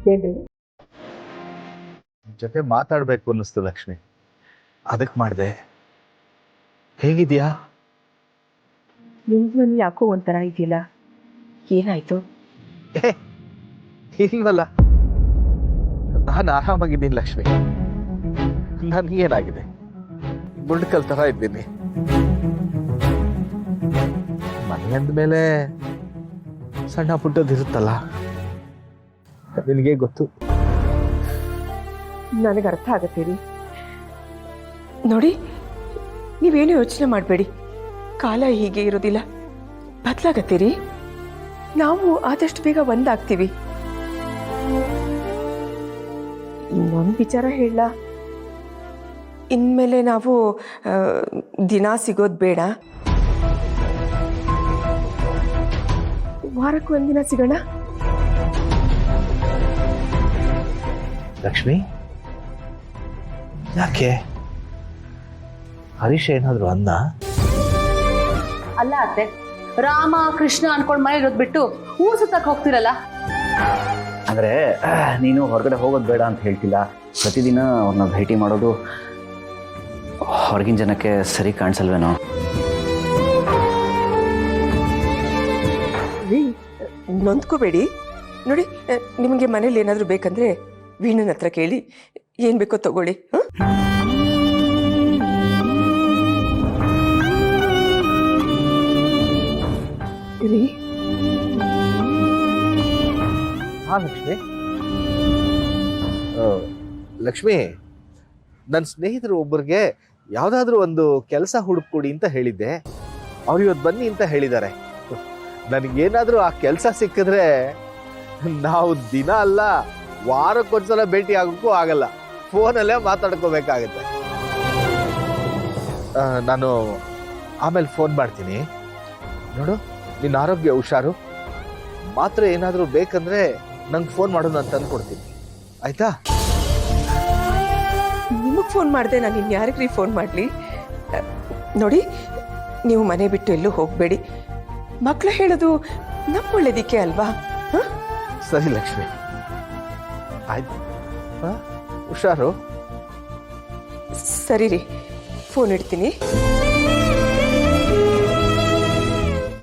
ಹೇಳಿ. ಜೊತೆ ಮಾತಾಡ್ಬೇಕು ಅನ್ನಿಸ್ತು ಲಕ್ಷ್ಮಿ, ಅದಕ್ಕೆ ಮಾಡಿದೆ. ಹೇಗಿದ್ಯಾ? ನಿಮ್ನಲ್ಲಿ ಯಾಕೋ ಒಂಥರ ಇದೆಯಲ್ಲ, ಏನಾಯ್ತು? ಇಲ್ವಲ್ಲ, ನಾನು ಆರಾಮಾಗಿದ್ದೀನಿ ಲಕ್ಷ್ಮಿ. ನನ್ಗೇನಾಗಿದೆ? ಗುಂಡ್ಕಲ್ ತರ ಇದ್ದೀನಿ. ಮನೆ ಅಂದ್ಮೇಲೆ ಸಣ್ಣ ಪುಟ್ಟದಿರುತ್ತಲ್ಲ, ನಿನಗೆ ಗೊತ್ತು. ನನಗೆ ಅರ್ಥ ಆಗತ್ತೀರಿ. ನೋಡಿ, ನೀವೇನು ಯೋಚನೆ ಮಾಡಬೇಡಿ. ಕಾಲ ಹೀಗೆ ಇರೋದಿಲ್ಲ, ಬದಲಾಗತ್ತೀರಿ. ನಾವು ಆದಷ್ಟು ಬೇಗ ಒಂದಾಗ್ತೀವಿ. ಇನ್ನೊಂದು ವಿಚಾರ ಹೇಳ, ಇನ್ಮೇಲೆ ನಾವು ದಿನ ಸಿಗೋದು ಬೇಡ, ವಾರಕ್ಕೆ ಒಂದಿನ ಸಿಗೋಣ. ಲಕ್ಷ್ಮಿ, ಯಾಕೆ? ಹರೀಶ್ ಏನಾದ್ರು ಅಂದ? ಅಲ್ಲ ಅತ್ತೆ, ರಾಮ ಕೃಷ್ಣ ಅನ್ಕೊಂಡ್ ಮನೆ ಇರೋದ್ ಬಿಟ್ಟು ಊರ್ ಸುತ್ತಕ್ ಹೋಗ್ತಿರಲ್ಲ. ಅಂದ್ರೆ ನೀನು ಹೊರಗಡೆ ಹೋಗೋದು ಬೇಡ ಅಂತ ಹೇಳ್ತಿಲ್ಲ, ಪ್ರತಿದಿನ ಅವ್ರನ್ನ ಭೇಟಿ ಮಾಡೋದು ಹೊರಗಿನ ಜನಕ್ಕೆ ಸರಿ ಕಾಣಿಸಲ್ವೇನೋ? ನೊಂದ್ಕೋಬೇಡಿ. ನೋಡಿ, ನಿಮಗೆ ಮನೇಲಿ ಏನಾದರೂ ಬೇಕಂದ್ರೆ ವೀಣನ ಹತ್ರ ಕೇಳಿ, ಏನು ಬೇಕೋ ತಗೊಳ್ಳಿ. ಹಾ ಲಕ್ಷ್ಮಿ. ಲಕ್ಷ್ಮಿ, ನನ್ನ ಸ್ನೇಹಿತರು ಒಬ್ಬರಿಗೆ ಯಾವುದಾದ್ರೂ ಒಂದು ಕೆಲಸ ಹುಡುಕೊಡಿ ಅಂತ ಹೇಳಿದ್ದೆ. ಅವ್ರು ಇವತ್ತು ಬನ್ನಿ ಅಂತ ಹೇಳಿದ್ದಾರೆ. ನನಗೇನಾದರೂ ಆ ಕೆಲಸ ಸಿಕ್ಕಿದ್ರೆ ನಾವು ದಿನ ಅಲ್ಲ, ವಾರಕ್ಕೊಂದ್ಸಲ ಭೇಟಿ ಆಗೋಕ್ಕೂ ಆಗಲ್ಲ, ಫೋನಲ್ಲೇ ಮಾತಾಡ್ಕೋಬೇಕಾಗತ್ತೆ. ನಾನು ಆಮೇಲೆ ಫೋನ್ ಮಾಡ್ತೀನಿ. ನೋಡು, ನಿನ್ನ ಆರೋಗ್ಯ ಹುಷಾರು. ಮಾತ್ರ ಏನಾದರೂ ಬೇಕಂದ್ರೆ ನಂಗೆ ಫೋನ್ ಮಾಡು, ನಾನು ತಂದು ಕೊಡ್ತೀನಿ, ಆಯ್ತಾ? ನಿಮಗೆ ಫೋನ್ ಮಾಡಿದೆ, ನಾನು ಇನ್ಯಾರಿಗ್ರಿ ಫೋನ್ ಮಾಡಲಿ? ನೋಡಿ, ನೀವು ಮನೆ ಬಿಟ್ಟು ಎಲ್ಲೂ ಹೋಗಬೇಡಿ. ಮಕ್ಕಳು ಹೇಳೋದು ನಮ್ಮ ಒಳ್ಳೇದಿಕ್ಕೆ ಅಲ್ವಾ? ಸರಿ ಲಕ್ಷ್ಮಿ, ಆಯ್ತು, ಹುಷಾರು. ಸರಿ ರೀ, ಫೋನ್ ಇಡ್ತೀನಿ.